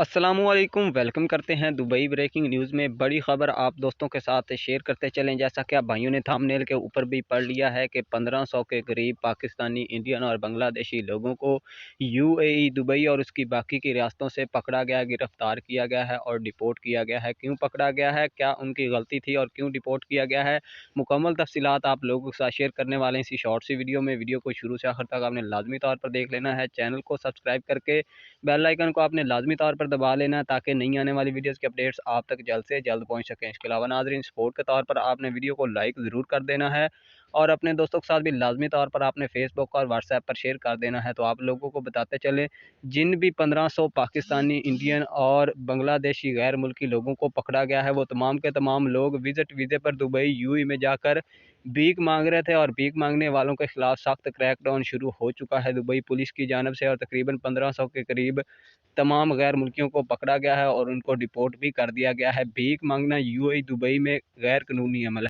अस्सलामुअलैकुम, वेलकम करते हैं दुबई ब्रेकिंग न्यूज़ में। बड़ी ख़बर आप दोस्तों के साथ शेयर करते चलें। जैसा कि आप भाइयों ने थंबनेल के ऊपर भी पढ़ लिया है कि 1500 के करीब पाकिस्तानी, इंडियन और बांग्लादेशी लोगों को यूएई, दुबई और उसकी बाकी की रियासतों से पकड़ा गया, गिरफ़्तार किया गया है और डिपोर्ट किया गया है। क्यों पकड़ा गया है, क्या उनकी गलती थी और क्यों डिपोर्ट किया गया है, मुकम्मल तफ़सीलात आप लोगों के साथ शेयर करने वाले हैं इसी शॉर्ट सी वीडियो में। वीडियो को शुरू से आखिर तक आपने लाजमी तौर पर देख लेना है। चैनल को सब्सक्राइब करके बेल आइकन को आपने लाजमी तौर पर दबा लेना है ताकि नई आने वाली वीडियोस की अपडेट्स आप तक जल्द से जल्द पहुंच सकें। इसके अलावा नाज़रीन, सपोर्ट के तौर पर आपने वीडियो को लाइक ज़रूर कर देना है और अपने दोस्तों के साथ भी लाजमी तौर पर आपने फेसबुक और व्हाट्सएप पर शेयर कर देना है। तो आप लोगों को बताते चलें, जिन भी 1500 पाकिस्तानी, इंडियन और बांग्लादेशी गैर मुल्की लोगों को पकड़ा गया है, वो तमाम के तमाम लोग विजिट वीज़े पर दुबई यूएई में जाकर भीख मांग रहे थे और भीख मांगने वालों के खिलाफ सख्त क्रैकडाउन शुरू हो चुका है दुबई पुलिस की जानब से। और तकरीबन 1500 के करीब तमाम गैर मुल्कियों को पकड़ा गया है और उनको डिपोर्ट भी कर दिया गया है। भीख मांगना यूएई, दुबई में गैर कानूनी अमल है।